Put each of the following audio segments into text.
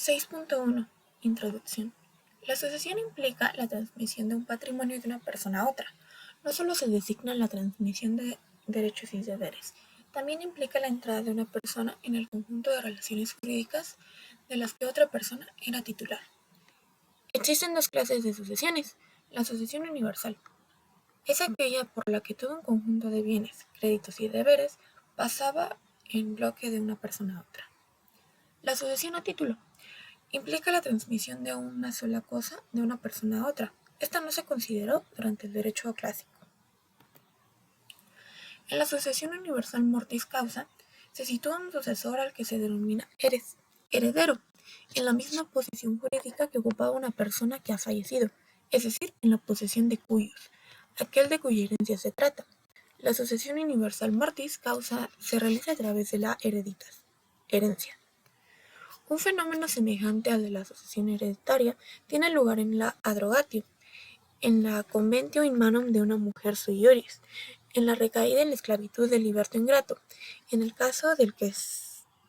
6.1. Introducción. La sucesión implica la transmisión de un patrimonio de una persona a otra. No solo se designa la transmisión de derechos y deberes, también implica la entrada de una persona en el conjunto de relaciones jurídicas de las que otra persona era titular. Existen dos clases de sucesiones. La sucesión universal es aquella por la que todo un conjunto de bienes, créditos y deberes pasaba en bloque de una persona a otra. La sucesión a título implica la transmisión de una sola cosa de una persona a otra. Esta no se consideró durante el derecho clásico. En la sucesión universal mortis causa se sitúa un sucesor al que se denomina heredero, en la misma posición jurídica que ocupaba una persona que ha fallecido, es decir, en la posesión de cuyos, aquel de cuya herencia se trata. La sucesión universal mortis causa se realiza a través de la herencia. Un fenómeno semejante al de la sucesión hereditaria tiene lugar en la adrogatio, en la conventio in manum de una mujer sui iuris, en la recaída en la esclavitud del liberto ingrato, en el caso del que,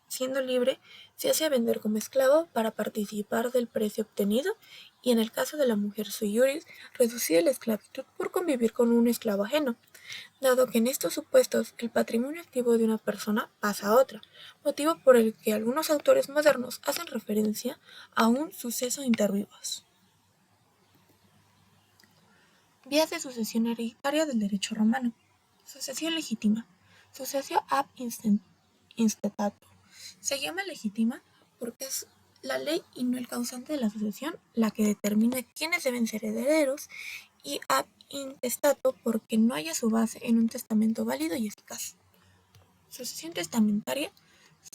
siendo libre, se hace vender como esclavo para participar del precio obtenido, y en el caso de la mujer sui iuris, reducida a la esclavitud por convivir con un esclavo ajeno, dado que en estos supuestos el patrimonio activo de una persona pasa a otra, motivo por el que algunos autores modernos hacen referencia a un suceso inter vivos. Vías de sucesión hereditaria del derecho romano. Sucesión legítima. Sucesio ab instatato. Se llama legítima porque es la ley y no el causante de la sucesión la que determina quiénes deben ser herederos, y ab intestato porque no haya su base en un testamento válido y eficaz. Sucesión testamentaria.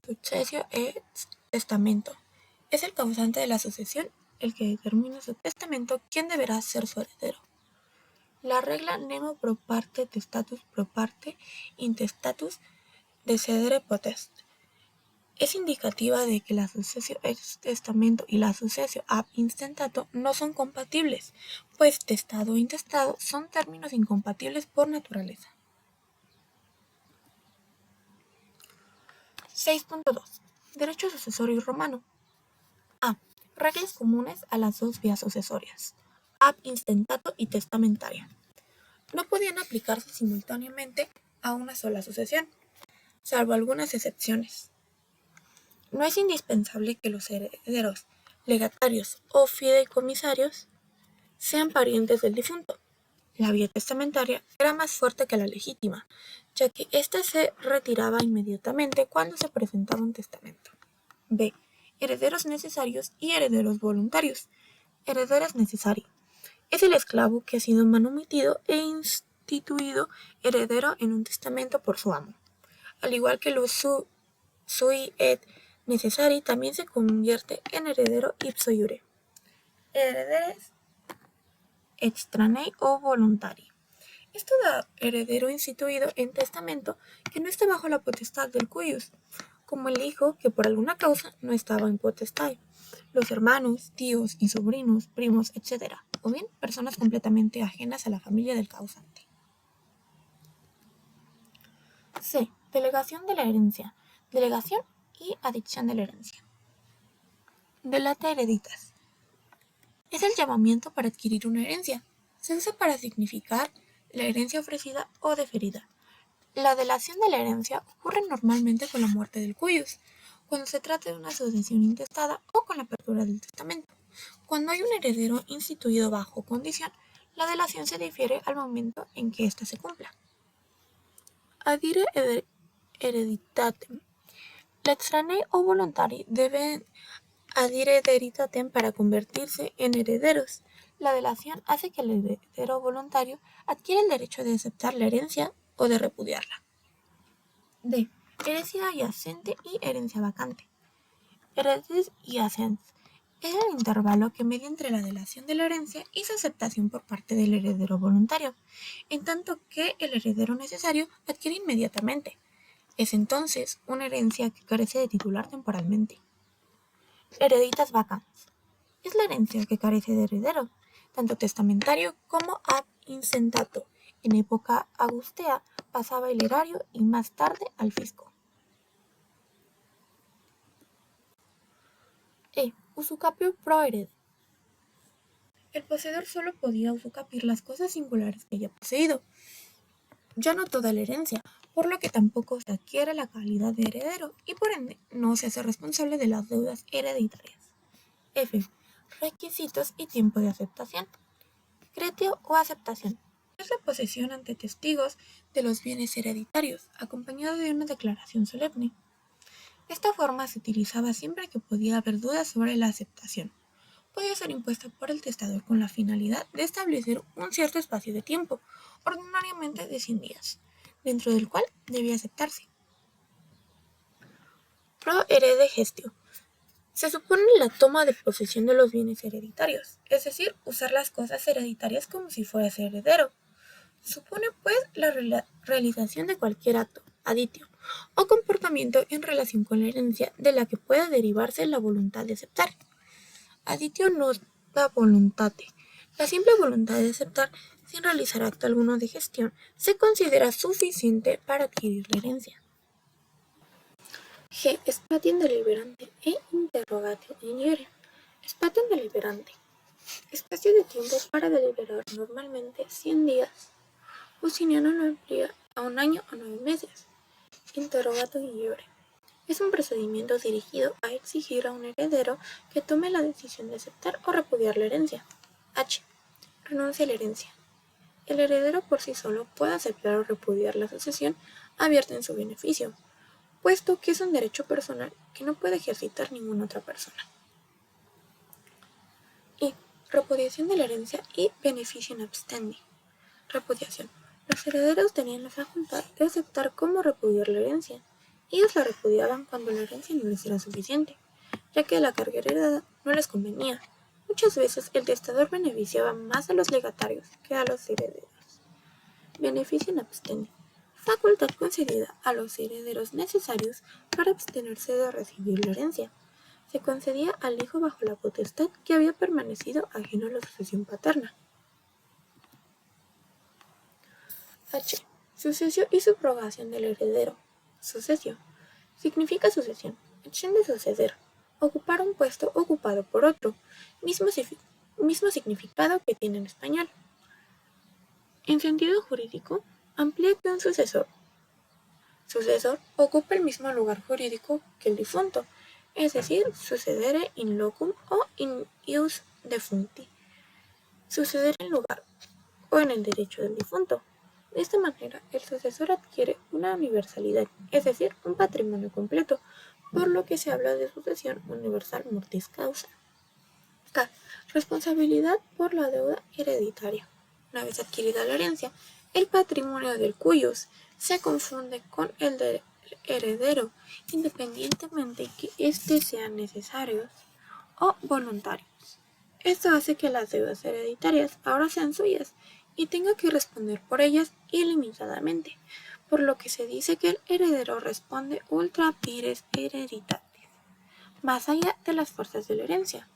Successio et testamento. Es el causante de la sucesión el que determina su testamento quién deberá ser su heredero. La regla nemo pro parte testatus pro parte intestatus decedere potest es indicativa de que la sucessio ex testamento y la sucessio ab instatato no son compatibles, pues testado e intestado son términos incompatibles por naturaleza. 6.2. Derecho sucesorio romano. A. Reglas comunes a las dos vías sucesorias, ab instatato y testamentaria. No podían aplicarse simultáneamente a una sola sucesión, salvo algunas excepciones. No es indispensable que los herederos, legatarios o fideicomisarios sean parientes del difunto. La vía testamentaria era más fuerte que la legítima, ya que ésta se retiraba inmediatamente cuando se presentaba un testamento. B. Herederos necesarios y herederos voluntarios. Herederos necesarios. Es el esclavo que ha sido manumitido e instituido heredero en un testamento por su amo. Al igual que los sui et necessari, también se convierte en heredero ipso iure. Herederes extranei o voluntari. Es todo heredero instituido en testamento que no está bajo la potestad del cuius, como el hijo que por alguna causa no estaba en potestad, los hermanos, tíos y sobrinos, primos, etc., o bien personas completamente ajenas a la familia del causante. C. Delegación de la herencia. Delegación y adicción de la herencia. Delata hereditas. Es el llamamiento para adquirir una herencia. Se usa para significar la herencia ofrecida o deferida. La delación de la herencia ocurre normalmente con la muerte del cuius, cuando se trata de una sucesión intestada o con la apertura del testamento. Cuando hay un heredero instituido bajo condición, la delación se difiere al momento en que ésta se cumpla. Adire hereditatem. La extranei o voluntari deben adire hereditatem para convertirse en herederos. La delación hace que el heredero voluntario adquiera el derecho de aceptar la herencia o de repudiarla. D. Herencia yacente y herencia vacante. Heredes yacentes es el intervalo que media entre la delación de la herencia y su aceptación por parte del heredero voluntario, en tanto que el heredero necesario adquiere inmediatamente. Es entonces una herencia que carece de titular temporalmente. Hereditas vacans. Es la herencia que carece de heredero, tanto testamentario como ab instatato. En época augustea pasaba el erario y más tarde al fisco. E. usucapio pro herede. El poseedor solo podía usucapiar las cosas singulares que haya poseído, ya no toda la herencia, por lo que tampoco se adquiere la calidad de heredero y por ende no se hace responsable de las deudas hereditarias. F. Requisitos y tiempo de aceptación. Cretio o aceptación. Es la posesión ante testigos de los bienes hereditarios, acompañado de una declaración solemne. Esta forma se utilizaba siempre que podía haber dudas sobre la aceptación. Podía ser impuesta por el testador con la finalidad de establecer un cierto espacio de tiempo, ordinariamente de 100 días, dentro del cual debía aceptarse. Pro herede gestio. Se supone la toma de posesión de los bienes hereditarios, es decir, usar las cosas hereditarias como si fueras heredero. Supone, pues, la realización de cualquier acto, aditio, o comportamiento en relación con la herencia de la que pueda derivarse la voluntad de aceptar. Aditio nota voluntate. La simple voluntad de aceptar, sin realizar acto alguno de gestión, se considera suficiente para adquirir la herencia. G. Spatium deliberante e interrogatio in iure. Spatium deliberante. Espacio de tiempo para deliberar, normalmente 100 días. O si no lo emplea a 1 año o 9 meses. Interrogatio in iure. Es un procedimiento dirigido a exigir a un heredero que tome la decisión de aceptar o repudiar la herencia. H. Renuncia a la herencia. El heredero por sí solo puede aceptar o repudiar la sucesión abierta en su beneficio, puesto que es un derecho personal que no puede ejercitar ninguna otra persona. Y repudiación de la herencia y beneficio in abstendi. Repudiación. Los herederos tenían la facultad de aceptar cómo repudiar la herencia. Ellos la repudiaban cuando la herencia no les era suficiente, ya que la carga heredada no les convenía. Muchas veces el testador beneficiaba más a los legatarios que a los herederos. Beneficio in abstendi. Facultad concedida a los herederos necesarios para abstenerse de recibir la herencia. Se concedía al hijo bajo la potestad que había permanecido ajeno a la sucesión paterna. H. Sucesio y subrogación del heredero. Sucesio. Significa sucesión, acción de suceder, ocupar un puesto ocupado por otro, mismo significado que tiene en español. En sentido jurídico, amplía que un sucesor ocupa el mismo lugar jurídico que el difunto, es decir, sucedere in locum o in ius defuncti. Suceder en lugar o en el derecho del difunto. De esta manera, el sucesor adquiere una universalidad, es decir, un patrimonio completo, por lo que se habla de sucesión universal mortis causa. K. Responsabilidad por la deuda hereditaria. Una vez adquirida la herencia, el patrimonio del cuius se confunde con el del heredero, independientemente que éste sean necesarios o voluntarios. Esto hace que las deudas hereditarias ahora sean suyas y tenga que responder por ellas ilimitadamente, por lo que se dice que el heredero responde ultra vires hereditatis, más allá de las fuerzas de la herencia,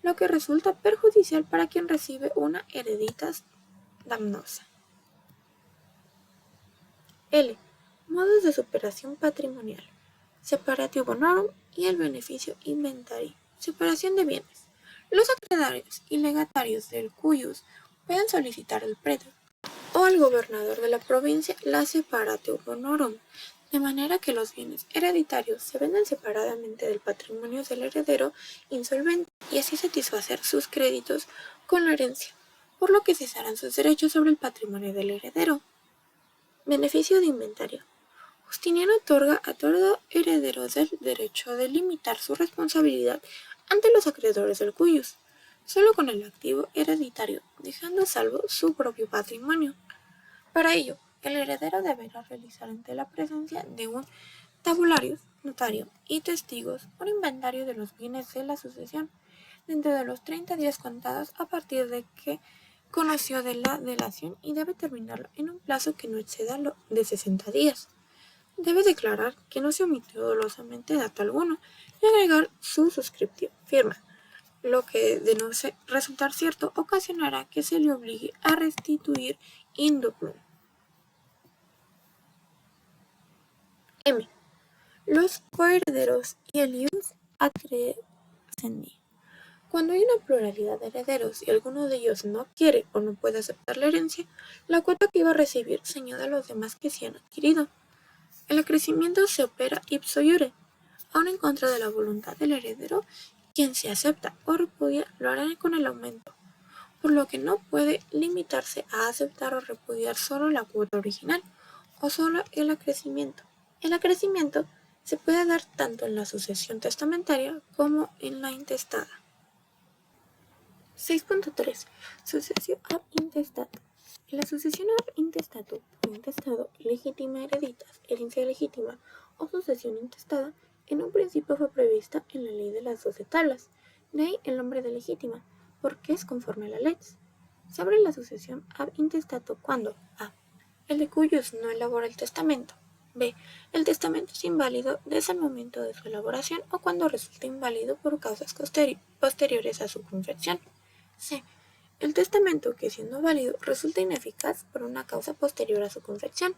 lo que resulta perjudicial para quien recibe una hereditas damnosa. L. Modos de superación patrimonial. Separatio bonorum y el beneficio inventario. Separación de bienes. Los acreedores y legatarios del cuius pueden solicitar al pretor o al gobernador de la provincia la separatio bonorum, de manera que los bienes hereditarios se vendan separadamente del patrimonio del heredero insolvente y así satisfacer sus créditos con la herencia, por lo que cesarán sus derechos sobre el patrimonio del heredero. Beneficio de inventario. Justiniano otorga a todo heredero del derecho de limitar su responsabilidad ante los acreedores del cuius, solo con el activo hereditario, dejando a salvo su propio patrimonio. Para ello, el heredero deberá realizar ante la presencia de un tabulario, notario y testigos un inventario de los bienes de la sucesión dentro de los 30 días contados a partir de que conoció de la delación y debe terminarlo en un plazo que no exceda lo de 60 días. Debe declarar que no se omitió dolosamente dato alguno y agregar su suscripción, firma, lo que, de no resultar cierto, ocasionará que se le obligue a restituir indubno. M. Los coherederos y el ius accrescendi. Cuando hay una pluralidad de herederos y alguno de ellos no quiere o no puede aceptar la herencia, la cuota que iba a recibir se añade a los demás que sí han adquirido. El acrecimiento se opera ipso iure, aun en contra de la voluntad del heredero. Quien se acepta o repudia lo hará con el aumento, por lo que no puede limitarse a aceptar o repudiar solo la cuota original o solo el acrecimiento. El acrecimiento se puede dar tanto en la sucesión testamentaria como en la intestada. 6.3. Sucesio ab intestato. La sucesión ab intestato o intestado, legítima hereditas, herencia legítima o sucesión intestada, en un principio fue prevista en la ley de las 12 tablas. De ahí el nombre de legítima, porque es conforme a la lex. Se abre la sucesión ab intestato cuando a. El de cuyos no elabora el testamento. B. El testamento es inválido desde el momento de su elaboración o cuando resulta inválido por causas posteriores a su confección. C. El testamento que, siendo válido, resulta ineficaz por una causa posterior a su confección.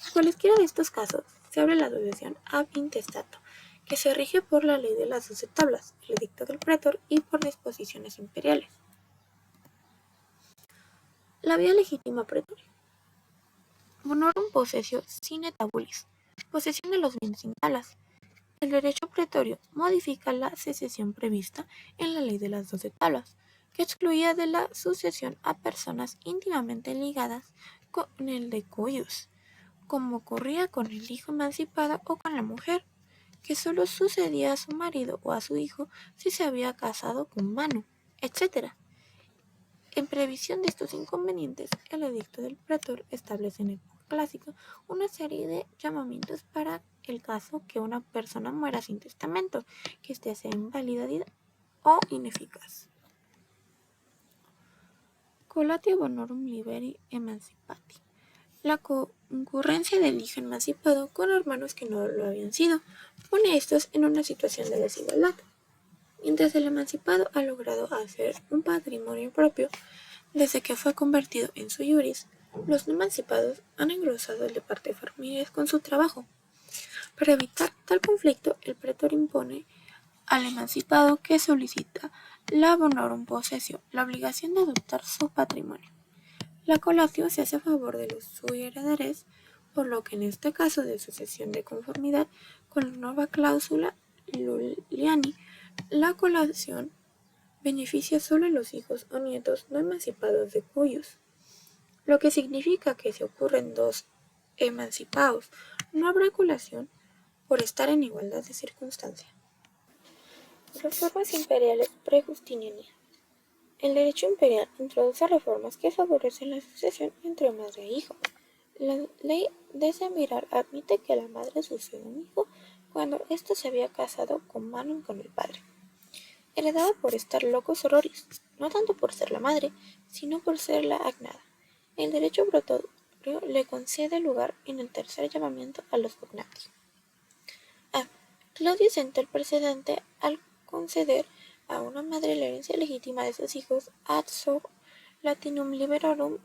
En cualesquiera de estos casos, se abre la sucesión ab intestato, que se rige por la ley de las 12 tablas, el edicto del pretor y por disposiciones imperiales. La vía legítima pretoria. Bonorum possessio sine tabulis. Posesión de los bienes sin tablas. El derecho pretorio modifica la secesión prevista en la ley de las 12 tablas, que excluía de la sucesión a personas íntimamente ligadas con el de cuius, como ocurría con el hijo emancipado o con la mujer, que solo sucedía a su marido o a su hijo si se había casado con mano, etc. En previsión de estos inconvenientes, el edicto del pretor establece en época clásica una serie de llamamientos para el caso que una persona muera sin testamento, que éste sea inválida o ineficaz. Colatio bonorum liberi emancipati. La concurrencia del hijo emancipado con hermanos que no lo habían sido pone a estos en una situación de desigualdad. Mientras el emancipado ha logrado hacer un patrimonio propio desde que fue convertido en sui iuris, los no emancipados han engrosado el de parte familiares con su trabajo. Para evitar tal conflicto, el pretor impone al emancipado que solicita la bonorum possessio, la obligación de adoptar su patrimonio. La colatio se hace a favor de los sui herederes, por lo que en este caso de sucesión de conformidad con la nueva cláusula Lulliani, la colación beneficia solo a los hijos o nietos no emancipados de cuyos, lo que significa que si ocurren dos emancipados, no habrá colación por estar en igualdad de circunstancia. Reformas imperiales pre-Justinianas. El derecho imperial introduce reformas que favorecen la sucesión entre madre e hijo. La ley decemviral admite que la madre suceda a un hijo cuando éste se había casado con mano con el padre. Heredada por estar locus horroris, no tanto por ser la madre, sino por ser la agnada. El derecho pretorio le concede lugar en el tercer llamamiento a los cognati. A. Claudio sentó el precedente al conceder a una madre la herencia legítima de sus hijos ad so latinum liberorum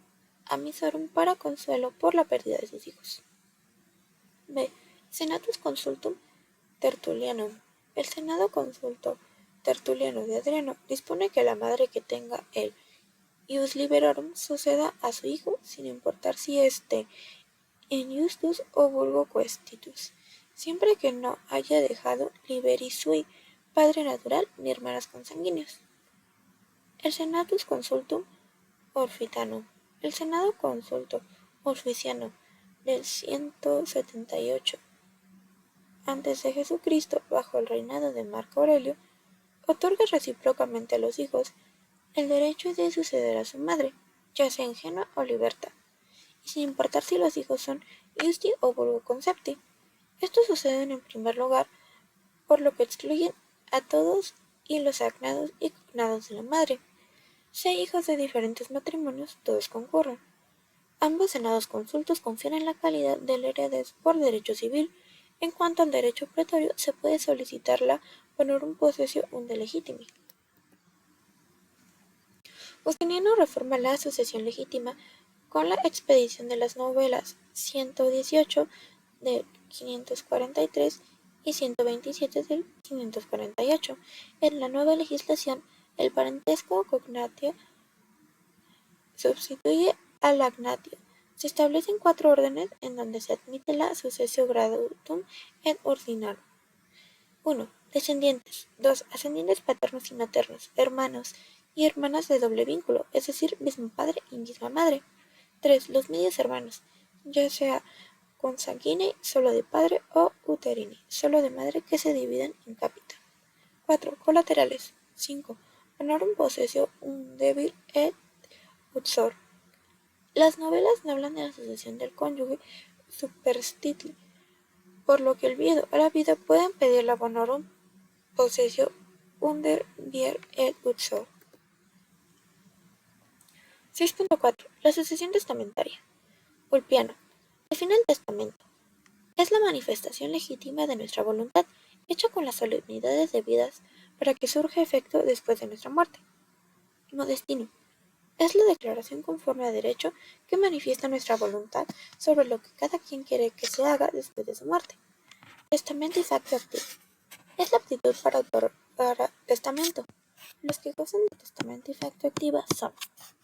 amisorum para consuelo por la pérdida de sus hijos. B. Senatus consultum Tertullianum. El Senado consulto Tertuliano de Adriano dispone que la madre que tenga el ius liberorum suceda a su hijo sin importar si esté en iustus o vulgo quaestitus, siempre que no haya dejado liberi sui, padre natural ni hermanos consanguíneos. El Senatus consultum Orfitanum. El Senado consulto Orficiano del 178 antes de Jesucristo, bajo el reinado de Marco Aurelio, otorga recíprocamente a los hijos el derecho de suceder a su madre, ya sea ingenua o liberta, y sin importar si los hijos son iusti o vulgo concepti. Estos suceden en primer lugar, por lo que excluyen a todos y los agnados y cognados de la madre. Si hay hijos de diferentes matrimonios, todos concurren. Ambos senados consultos confieren la calidad del heredes por derecho civil. En cuanto al derecho pretorio, se puede solicitar la bonorum possessio unde legitimi. Justiniano reforma la sucesión legítima con la expedición de las novelas 118 del 543 y 127 del 548. En la nueva legislación El parentesco cognatio sustituye al agnatio. Se establecen 4 órdenes en donde se admite la successio graduatum et ordinarum. 1. Descendientes. 2. Ascendientes paternos y maternos, hermanos y hermanas de doble vínculo, es decir, mismo padre y misma madre. 3. Los medios hermanos, ya sea consanguinei, solo de padre, o uterini, solo de madre, que se dividen in capita. 4. Colaterales. 5. Honorum possessio un débil et uxor. Las novelas no hablan de la sucesión del cónyuge superstitio, por lo que el viudo o la viuda pueden pedir la honorum possessio under vier et uxor. 6.4. La sucesión testamentaria. Ulpiano. Define el testamento. Es la manifestación legítima de nuestra voluntad, hecha con las solemnidades debidas para que surja efecto después de nuestra muerte. Modestino. Es la declaración conforme a derecho que manifiesta nuestra voluntad sobre lo que cada quien quiere que se haga después de su muerte. Testamento y facto activo. Es la aptitud para otorgar testamento. Los que gozan de testamento y facto activa son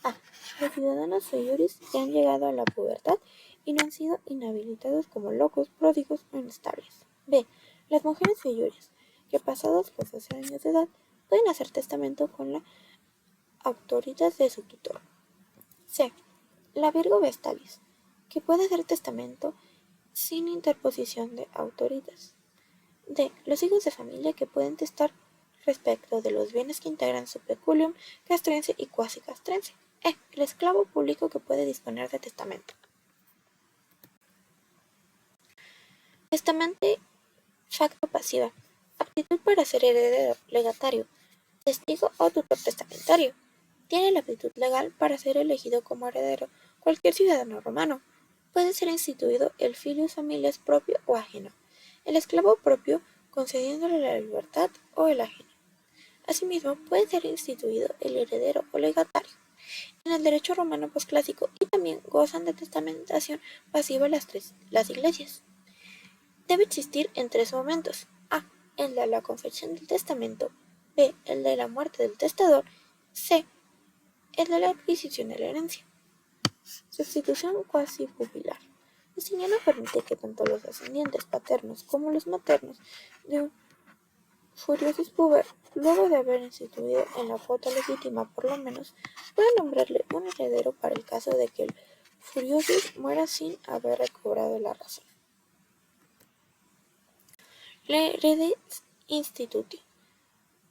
a. Los ciudadanos sui juris que han llegado a la pubertad y no han sido inhabilitados como locos, pródigos o inestables. B. Las mujeres sui juris que pasados los 12 años de edad pueden hacer testamento con la autoridad de su tutor. C. La Virgo Vestalis, que puede hacer testamento sin interposición de autoridades. D. Los hijos de familia que pueden testar respecto de los bienes que integran su peculium castrense y cuasi castrense. E. El esclavo público que puede disponer de testamento. Testamento facto pasiva. Aptitud para ser heredero, legatario, testigo o tutor testamentario. Tiene la aptitud legal para ser elegido como heredero cualquier ciudadano romano. Puede ser instituido el filius familias propio o ajeno, el esclavo propio concediéndole la libertad o el ajeno. Asimismo, puede ser instituido el heredero o legatario. En el derecho romano posclásico y también gozan de testamentación pasiva las iglesias. Debe existir en 3 momentos: a. El de la confección del testamento; b. El de la muerte del testador; c. El de la adquisición de la herencia. Sustitución cuasi pupilar. Este ya no permite que tanto los ascendientes paternos como los maternos de un furiosus puber, luego de haber instituido en la cuota legítima por lo menos, puedan nombrarle un heredero para el caso de que el furiosus muera sin haber recobrado la razón. La hereditarius institutio.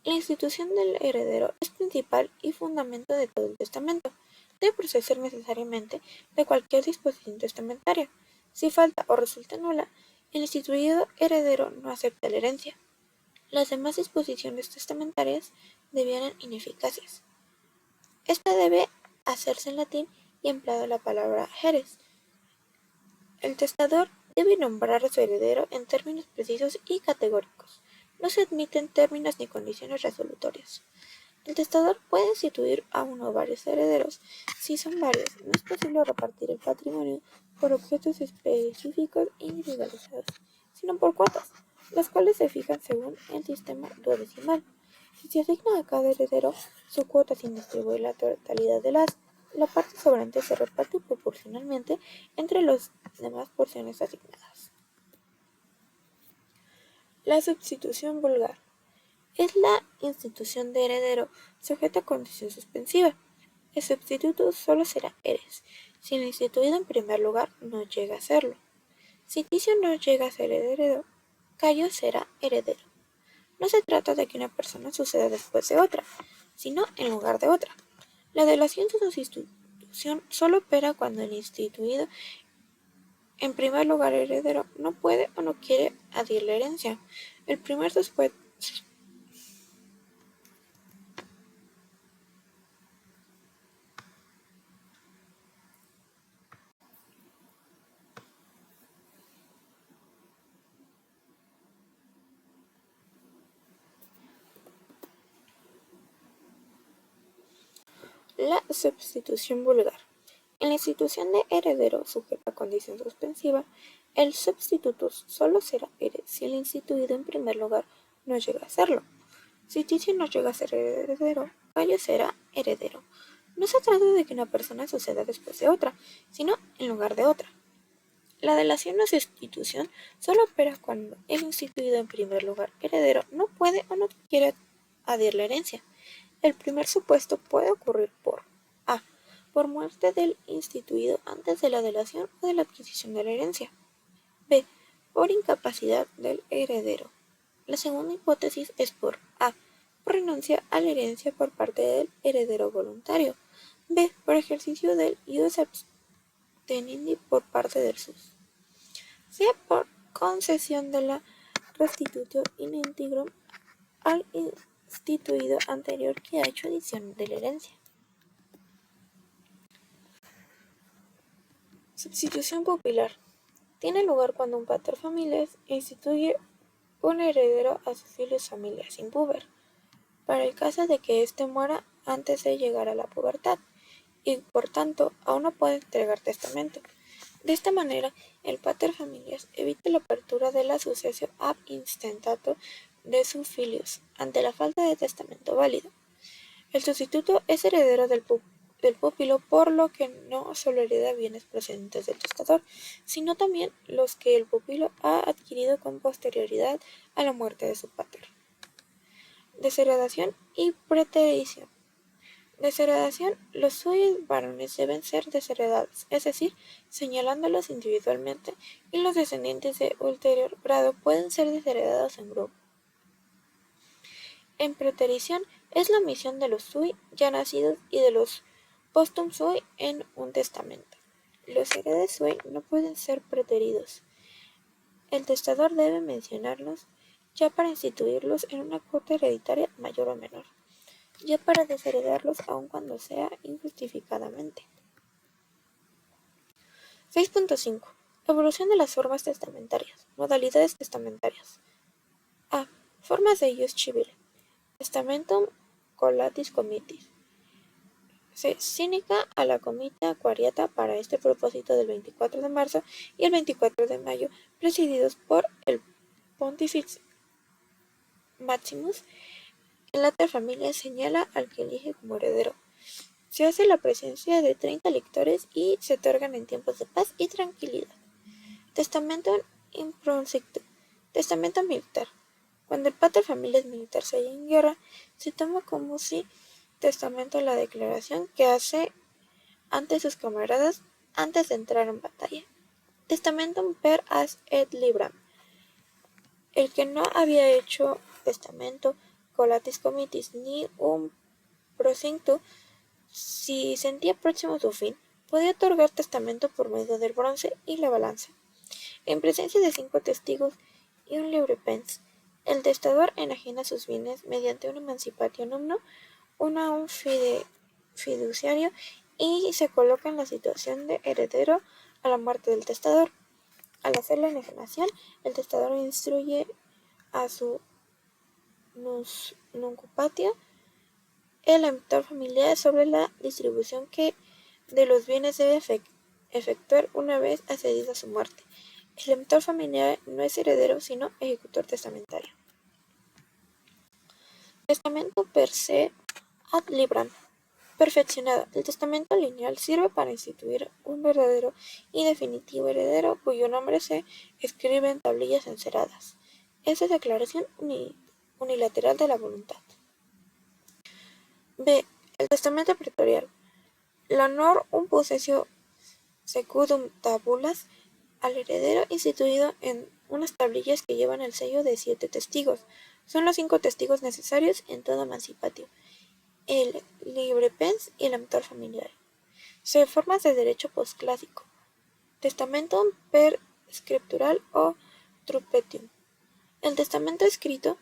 La institución del heredero es principal y fundamento de todo el testamento. Debe proceder necesariamente de cualquier disposición testamentaria. Si falta o resulta nula, el instituido heredero no acepta la herencia. Las demás disposiciones testamentarias devieran ineficaces. Esta debe hacerse en latín y empleado la palabra heres. El testador debe nombrar a su heredero en términos precisos y categóricos. No se admiten términos ni condiciones resolutorias. El testador puede instituir a uno o varios herederos. Si son varios, no es posible repartir el patrimonio por objetos específicos e individualizados, sino por cuotas, las cuales se fijan según el sistema duodecimal. Si se asigna a cada heredero su cuota sin distribuir la totalidad de la parte sobrante se reparte proporcionalmente entre las demás porciones asignadas. La substitución vulgar es la institución de heredero sujeta a condición suspensiva. El sustituto solo será heres si el instituido en primer lugar no llega a serlo. Si Ticio no llega a ser heredero, Cayo será heredero. No se trata de que una persona suceda después de otra, sino en lugar de otra. La delación de sustitución solo opera cuando el instituido en primer lugar heredero no puede o no quiere adquirir la herencia. El primer supuesto la substitución vulgar. En la institución de heredero sujeta a condición suspensiva, el substituto solo será heres si el instituido en primer lugar no llega a serlo. Si Ticio no llega a ser heredero, Cayo será heredero. No se trata de que una persona suceda después de otra, sino en lugar de otra. La delación o sustitución solo opera cuando el instituido en primer lugar heredero no puede o no quiere adherir la herencia. El primer supuesto puede ocurrir por a. Por muerte del instituido antes de la delación o de la adquisición de la herencia. B. Por incapacidad del heredero. La segunda hipótesis es por a. Por renuncia a la herencia por parte del heredero voluntario. B. Por ejercicio del ius abstenendi por parte del sus. C. Por concesión de la restitutio in integrum al instituido anterior que ha hecho adición de la herencia. Substitución pupilar. Tiene lugar cuando un pater familias instituye un heredero a su filius familias impuber, para el caso de que éste muera antes de llegar a la pubertad, y por tanto aún no puede entregar testamento. De esta manera, el pater familias evita la apertura de la sucesio ab instantito de su filius ante la falta de testamento válido. El sustituto es heredero del pupilo, por lo que no solo hereda bienes procedentes del testador, sino también los que el pupilo ha adquirido con posterioridad a la muerte de su pater. Desheredación y preterición. Desheredación. Los suyos varones deben ser desheredados, es decir, señalándolos individualmente, y los descendientes de ulterior grado pueden ser desheredados en grupo. En preterición es la omisión de los sui ya nacidos y de los postum sui en un testamento. Los heredes sui no pueden ser preteridos. El testador debe mencionarlos ya para instituirlos en una cuota hereditaria mayor o menor, ya para desheredarlos aun cuando sea injustificadamente. 6.5. Evolución de las formas testamentarias. Modalidades testamentarias. A. Formas de ius civile. Testamentum collatis comitis. Se cinica a la comita quariata para este propósito del 24 de marzo y el 24 de mayo, presididos por el Pontifex Maximus. El Later Familia señala al que elige como heredero. Se hace la presencia de 30 lectores y se otorgan en tiempos de paz y tranquilidad. Testamento improncicto. Testamento militar. Cuando el pater familias militar se halla en guerra, se toma como si testamento la declaración que hace ante sus camaradas antes de entrar en batalla. Testamentum per as et libram. El que no había hecho testamento collatis comitis ni un procinto, si sentía próximo su fin, podía otorgar testamento por medio del bronce y la balanza. En presencia de 5 testigos y un librepens, el testador enajena sus bienes mediante un emancipatio numno, un fiduciario, y se coloca en la situación de heredero a la muerte del testador. Al hacer la enajenación, el testador instruye a su nuncupatio, el emptor familiar, sobre la distribución que de los bienes debe efectuar una vez accedida su muerte. El emptor familiar no es heredero, sino ejecutor testamentario. Testamento per se ad libram. Perfeccionado. El testamento lineal sirve para instituir un verdadero y definitivo heredero cuyo nombre se escribe en tablillas enceradas. Es la declaración unilateral de la voluntad. B. El testamento pretorial. La honor un possessio secundum tabulas al heredero instituido en unas tablillas que llevan el sello de 7 testigos. Son los 5 testigos necesarios en todo emancipatio, el librepens y el emptor familiar. Se formas de derecho posclásico. Testamentum per scriptural o trupetium. El testamento escrito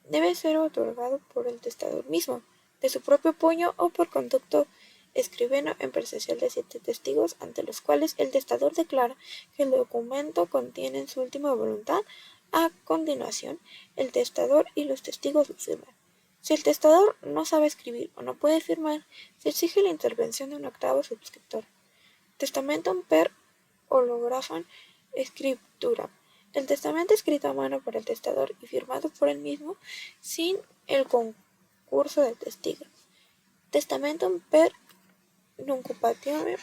debe ser otorgado por el testador mismo, de su propio puño o por conducto escribeno en presencial de 7 testigos, ante los cuales el testador declara que el documento contiene su última voluntad. A continuación, el testador y los testigos lo firman. Si el testador no sabe escribir o no puede firmar, se exige la intervención de un octavo subscriptor. Testamentum per holographam scripturam. El testamento escrito a mano por el testador y firmado por él mismo, sin el concurso de testigos. Testamentum per nuncupatione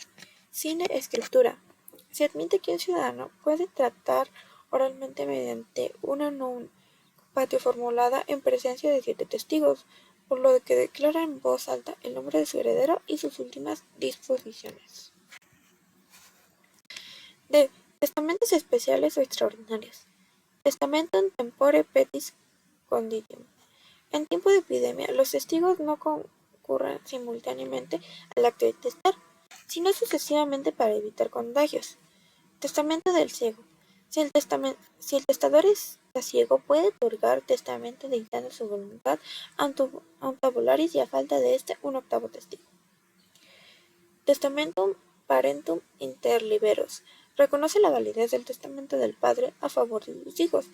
sine scriptura. Se admite que un ciudadano puede tratar oralmente mediante una nuncupatio formulada en presencia de 7 testigos, por lo que declara en voz alta el nombre de su heredero y sus últimas disposiciones. D. Testamentos especiales o extraordinarios. Testamentum tempore petis conditium. En tiempo de epidemia, los testigos no concurren simultáneamente al acto de testar, sino sucesivamente para evitar contagios. Testamento del ciego. Si el testador está ciego, puede otorgar testamento dictando su voluntad ante un tabularis y a falta de un octavo testigo. Testamentum parentum inter liberos. Reconoce la validez del testamento del padre a favor de sus hijos,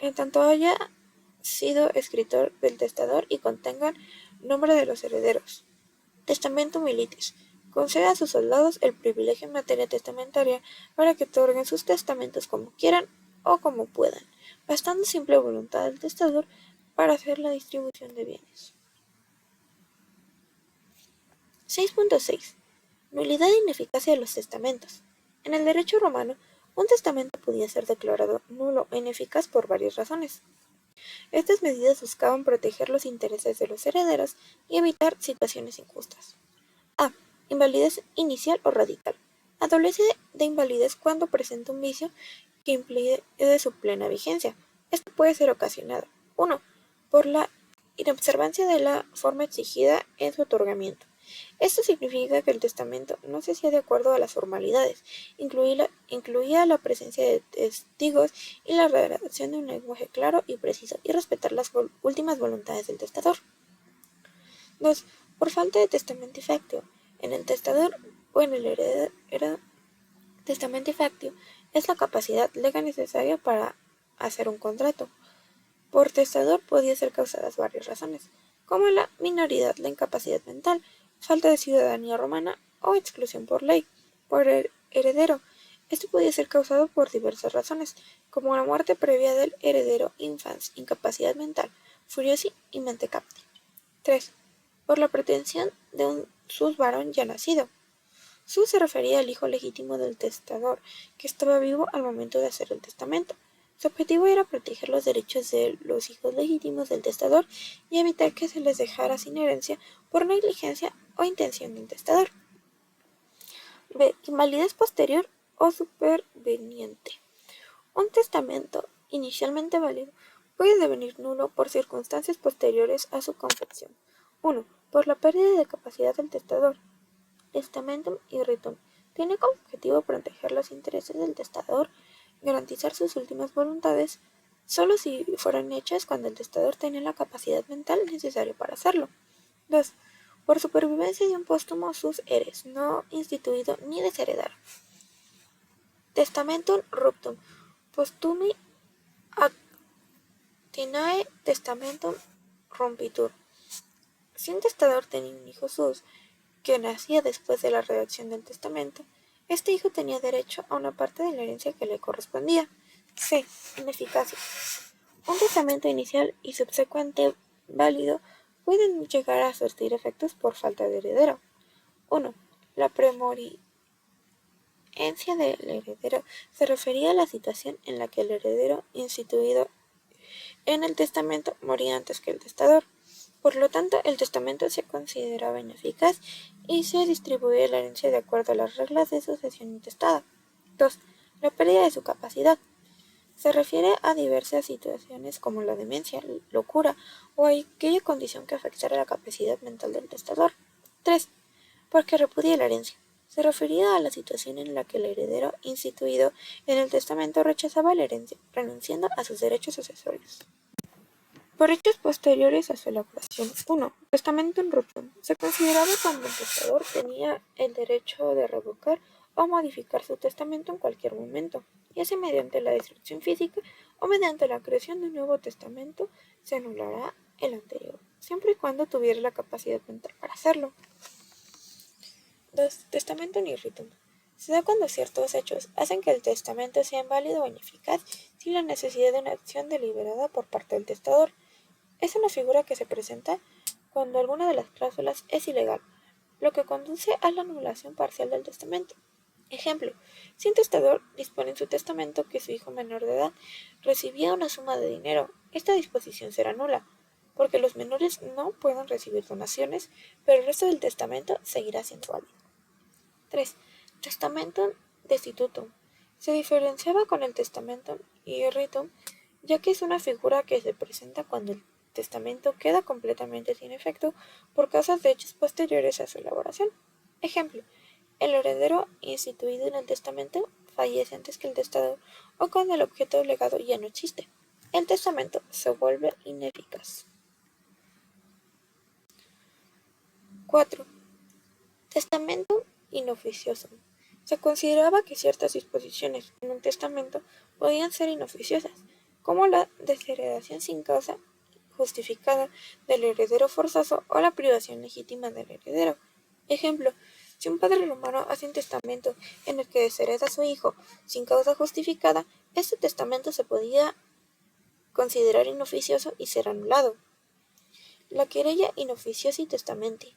en tanto haya sido escritor del testador y contengan nombre de los herederos. Testamentum militis. Concede a sus soldados el privilegio en materia testamentaria para que otorguen sus testamentos como quieran o como puedan, bastando simple voluntad del testador para hacer la distribución de bienes. 6.6. Nulidad e ineficacia de los testamentos. En el derecho romano, un testamento podía ser declarado nulo e ineficaz por varias razones. Estas medidas buscaban proteger los intereses de los herederos y evitar situaciones injustas. A. Invalidez inicial o radical. Adolece de invalidez cuando presenta un vicio que impide su plena vigencia. Esto puede ser ocasionado 1. Por la inobservancia de la forma exigida en su otorgamiento. Esto significa que el testamento no se hacía de acuerdo a las formalidades, incluía la presencia de testigos y la redacción de un lenguaje claro y preciso y respetar las últimas voluntades del testador. 2. Por falta de testamento factio. En el testador o en el heredero, testamento factio es la capacidad legal necesaria para hacer un contrato. Por testador podía ser causadas varias razones, como la minoridad, la incapacidad mental, falta de ciudadanía romana o exclusión por ley. Por el heredero, esto podía ser causado por diversas razones, como la muerte previa del heredero infans, incapacidad mental, furiosi y mente capti. 3. Por la pretensión de un sus varón ya nacido. Sus se refería al hijo legítimo del testador, que estaba vivo al momento de hacer el testamento. Su objetivo era proteger los derechos de los hijos legítimos del testador y evitar que se les dejara sin herencia por negligencia o intención del testador. B. Invalidez posterior o superveniente. Un testamento inicialmente válido puede devenir nulo por circunstancias posteriores a su confección. 1. Por la pérdida de capacidad del testador. Testamentum irritum. Tiene como objetivo proteger los intereses del testador, garantizar sus últimas voluntades, solo si fueran hechas cuando el testador tenía la capacidad mental necesaria para hacerlo. 2. Por supervivencia de un póstumo sus heres, no instituido ni desheredado. Testamentum ruptum. Postumi actinae testamentum rompitur. Si un testador tenía un hijo sus, que nacía después de la redacción del testamento, este hijo tenía derecho a una parte de la herencia que le correspondía. C. Ineficacia. Un testamento inicial y subsecuente válido pueden llegar a surtir efectos por falta de heredero. 1. La premoriencia del heredero se refería a la situación en la que el heredero instituido en el testamento moría antes que el testador. Por lo tanto, el testamento se consideraba ineficaz y se distribuía la herencia de acuerdo a las reglas de sucesión intestada. 2. La pérdida de su capacidad. Se refiere a diversas situaciones como la demencia, locura o aquella condición que afectara la capacidad mental del testador. 3. Porque repudia la herencia. Se refería a la situación en la que el heredero instituido en el testamento rechazaba la herencia, renunciando a sus derechos sucesorios. Por hechos posteriores a su elaboración. 1. Testamentum ruptum. Se consideraba cuando el testador tenía el derecho de revocar o modificar su testamento en cualquier momento, ya sea mediante la destrucción física o mediante la creación de un nuevo testamento, se anulará el anterior, siempre y cuando tuviera la capacidad mental para hacerlo. 2. Testamentum irritum. Se da cuando ciertos hechos hacen que el testamento sea inválido o ineficaz sin la necesidad de una acción deliberada por parte del testador. Es una figura que se presenta cuando alguna de las cláusulas es ilegal, lo que conduce a la anulación parcial del testamento. Ejemplo, si un testador dispone en su testamento que su hijo menor de edad recibía una suma de dinero, esta disposición será nula, porque los menores no pueden recibir donaciones, pero el resto del testamento seguirá siendo válido. 3. Testamentum destitutum. Se diferenciaba con el testamentum iurritum, ya que es una figura que se presenta cuando el testamento queda completamente sin efecto por causa de hechos posteriores a su elaboración. Ejemplo, el heredero instituido en el testamento fallece antes que el testador o cuando el objeto legado ya no existe. El testamento se vuelve ineficaz. 4. Testamento inoficioso. Se consideraba que ciertas disposiciones en un testamento podían ser inoficiosas, como la desheredación sin causa justificada del heredero forzoso o la privación legítima del heredero. Ejemplo, si un padre romano hace un testamento en el que deshereda a su hijo sin causa justificada, este testamento se podía considerar inoficioso y ser anulado. La querella inoficiosi testamenti.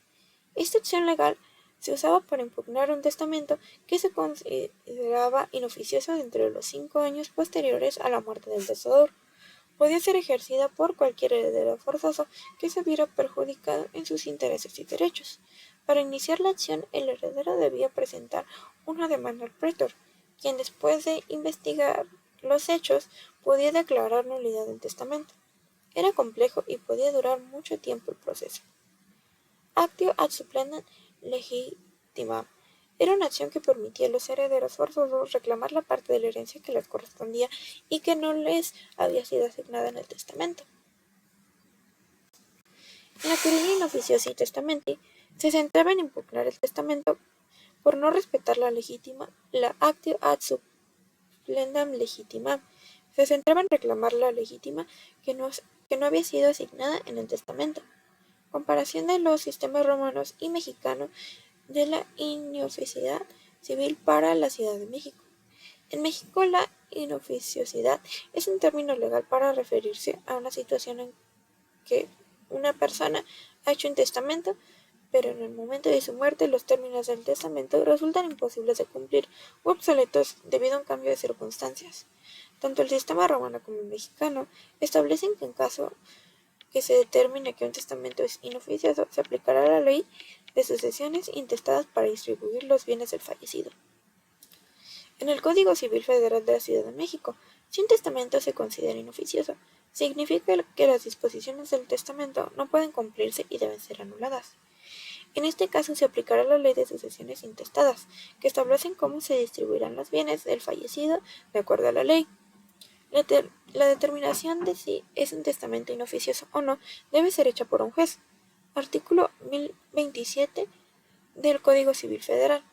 Esta acción legal se usaba para impugnar un testamento que se consideraba inoficioso dentro de los 5 años posteriores a la muerte del testador. Podía ser ejercida por cualquier heredero forzoso que se viera perjudicado en sus intereses y derechos. Para iniciar la acción, el heredero debía presentar una demanda al pretor, quien después de investigar los hechos podía declarar nulidad del testamento. Era complejo y podía durar mucho tiempo el proceso. Actio ad supplendam legitimam. Era una acción que permitía a los herederos forzosos reclamar la parte de la herencia que les correspondía y que no les había sido asignada en el testamento. La querella inoficiosi testamenti se centraba en impugnar el testamento por no respetar la actio ad supplendam legitimam. Se centraba en reclamar la legítima que no había sido asignada en el testamento. Comparación de los sistemas romanos y mexicanos de la inoficiosidad civil para la Ciudad de México. En México, la inoficiosidad es un término legal para referirse a una situación en que una persona ha hecho un testamento, pero en el momento de su muerte los términos del testamento resultan imposibles de cumplir u obsoletos debido a un cambio de circunstancias. Tanto el sistema romano como el mexicano establecen que en caso que se determine que un testamento es inoficioso, se aplicará la ley de sucesiones intestadas para distribuir los bienes del fallecido. En el Código Civil Federal de la Ciudad de México, si un testamento se considera inoficioso, significa que las disposiciones del testamento no pueden cumplirse y deben ser anuladas. En este caso se aplicará la ley de sucesiones intestadas, que establecen cómo se distribuirán los bienes del fallecido de acuerdo a la ley. La determinación de si es un testamento inoficioso o no debe ser hecha por un juez. Artículo 1027 del Código Civil Federal.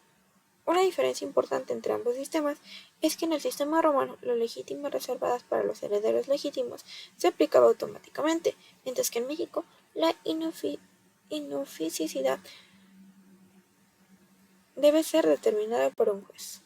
Una diferencia importante entre ambos sistemas es que en el sistema romano las legítimas reservadas para los herederos legítimos se aplicaba automáticamente, mientras que en México la inoficiosidad debe ser determinada por un juez.